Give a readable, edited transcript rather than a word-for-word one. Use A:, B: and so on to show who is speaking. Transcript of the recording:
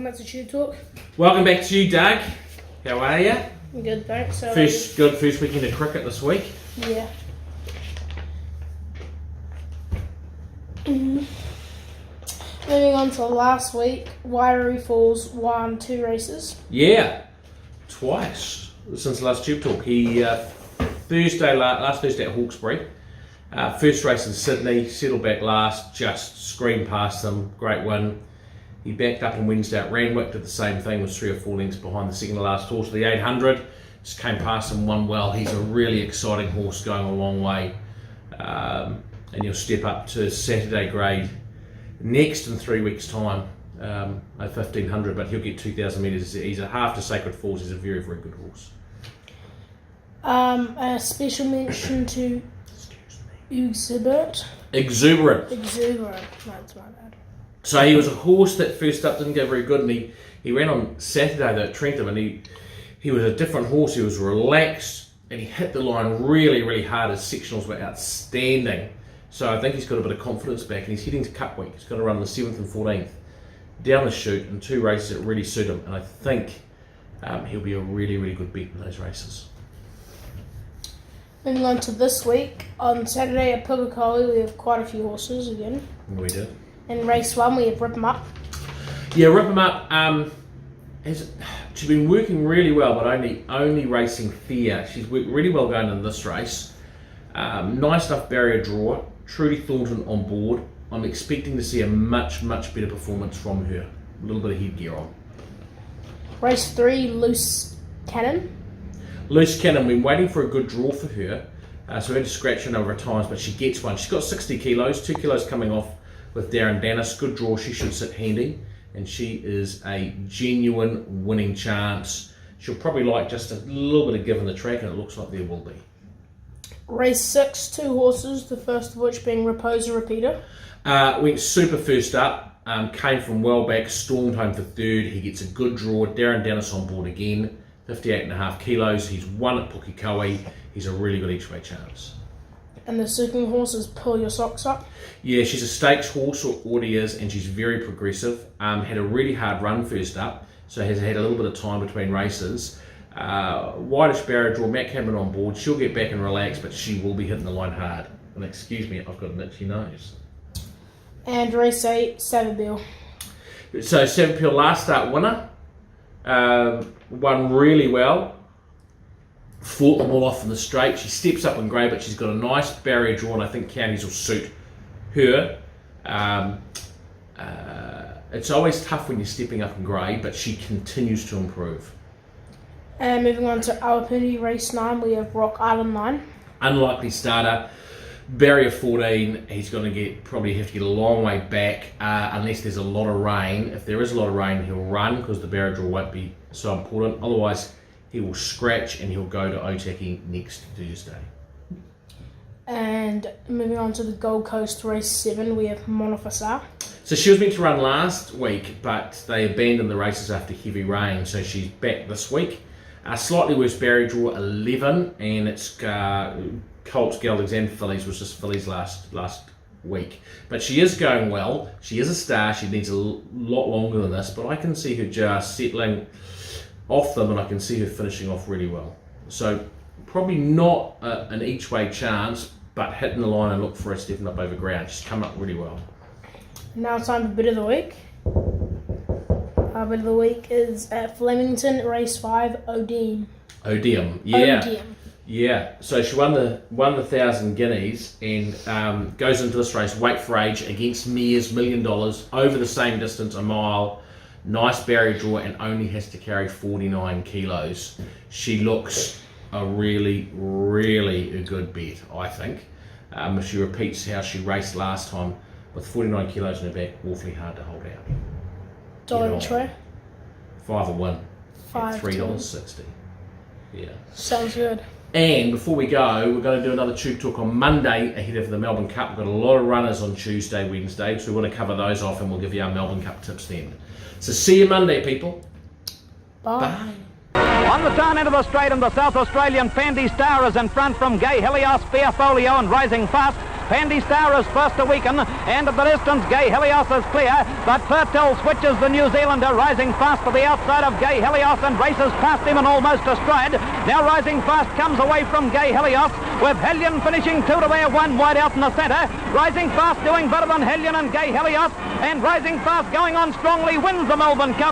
A: back to TubeTalk.
B: Welcome back to you, Doug. How are you?
A: I'm good, thanks. So,
B: First weekend of cricket this week.
A: Yeah. Moving on to last week, Wairau Falls won 2 races.
B: Yeah, twice since last Tube Talk. He last Thursday at Hawkesbury. First race in Sydney, settled back last, just screamed past them. Great win. He backed up on Wednesday at Randwick, did the same thing, was 3 or 4 lengths behind the second to last horse of the 800. Just came past him, won well. He's a really exciting horse, going a long way. And he'll step up to Saturday grade next in 3 weeks' time, at 1500, but he'll get 2,000 metres. He's a half to Sacred Falls. He's a very, very good horse.
A: A special mention to Exuberant. That's my bad.
B: So he was a horse that first up didn't go very good, and he ran on Saturday though at Trentham, and he was a different horse. He was relaxed, and he hit the line really, really hard. His sectionals were outstanding. So I think he's got a bit of confidence back, and he's heading to Cup Week. He's going to run the 7th and 14th down the chute in 2 races that really suit him, and I think he'll be a really, really good bet in those races.
A: Moving on to this week, on Saturday at Pukekohe we have quite a few horses again.
B: We did.
A: In race 1 we have Rip 'em Up.
B: Yeah, Rip 'em Up. She's been working really well, but only racing fair. She's worked really well going in this race. Nice enough barrier draw. Trudy Thornton on board. I'm expecting to see a much, much better performance from her. A little bit of headgear on.
A: Race 3, Loose Cannon.
B: Loose Cannon, been waiting for a good draw for her. So we had to scratch her a number of times, but she gets one. She's got 60 kilos, 2 kilos coming off with Darren Dennis. Good draw, she should sit handy. And she is a genuine winning chance. She'll probably like just a little bit of give in the track, and it looks like there will be.
A: Race 6, 2 horses, the first of which being Raposa Repeater.
B: Went super first up, came from well back, stormed home for 3rd. He gets a good draw. Darren Dennis on board again, 58.5 kilos. He's won at Pukekohe. He's a really good each way chance.
A: And the second horse is Pull Your Socks Up.
B: Yeah, she's a stakes horse, or already is, and she's very progressive. Had a really hard run first up, so has had a little bit of time between races. Whitish barrier draw, Matt Cameron on board. She'll get back and relax, but she will be hitting the line hard. And excuse me, I've got an itchy nose.
A: And race 8, Savabeel.
B: So Savapeel, last start winner, won really well. Fought them all off in the straight. She steps up in grey, but she's got a nice barrier draw, and I think counties will suit her. It's always tough when you're stepping up in grey, but she continues to improve.
A: And moving on to Awapuni race 9, we have Rock Island 9.
B: Unlikely starter, barrier 14. He's going to probably have to get a long way back unless there's a lot of rain. If there is a lot of rain, he'll run because the barrier draw won't be so important. Otherwise, he will scratch and he'll go to Otaki next Thursday.
A: And moving on to the Gold Coast race 7, we have Monofasa.
B: So she was meant to run last week, but they abandoned the races after heavy rain, so she's back this week. Slightly worse barrier draw, 11, and it's Colts, Geldings and Fillies, was just Fillies last week. But she is going well. She is a star. She needs a lot longer than this, but I can see her just settling off them, and I can see her finishing off really well. So probably not an each way chance, but hitting the line and look for her stepping up over ground. She's come up really well.
A: Now it's time for Bit of the Week. Bit of the Week is at Flemington, race 5, Odeum.
B: Yeah.
A: Odeum.
B: Yeah, so she won the 1,000 guineas and goes into this race, weight for age, against Mears, $1 million, over the same distance, a mile. Nice barrier draw, and only has to carry 49 kilos. She looks a really, really good bet, I think. If she repeats how she raced last time, with 49 kilos in her back, awfully hard to hold out.
A: Dollar each way?
B: 5 or 1.
A: $5.
B: $3.60. Yeah.
A: Sounds good.
B: And before we go, we're going to do another Tube Talk on Monday ahead of the Melbourne Cup. We've got a lot of runners on Tuesday, Wednesday, so we want to cover those off, and we'll give you our Melbourne Cup tips then. So see you Monday, people.
A: Bye.
C: On the turn into the straight, and the South Australian Fendi Star is in front from Gay Helios, Fairfolio, and rising fast. Pandy Star is first to weaken, and at the distance Gay Helios is clear, but Fertel switches the New Zealander, rising fast to the outside of Gay Helios and races past him and almost astride. Now Rising Fast comes away from Gay Helios, with Hellion finishing 2 to there, 1 wide out in the centre. Rising Fast doing better than Hellion and Gay Helios, and Rising Fast going on strongly wins the Melbourne Cup.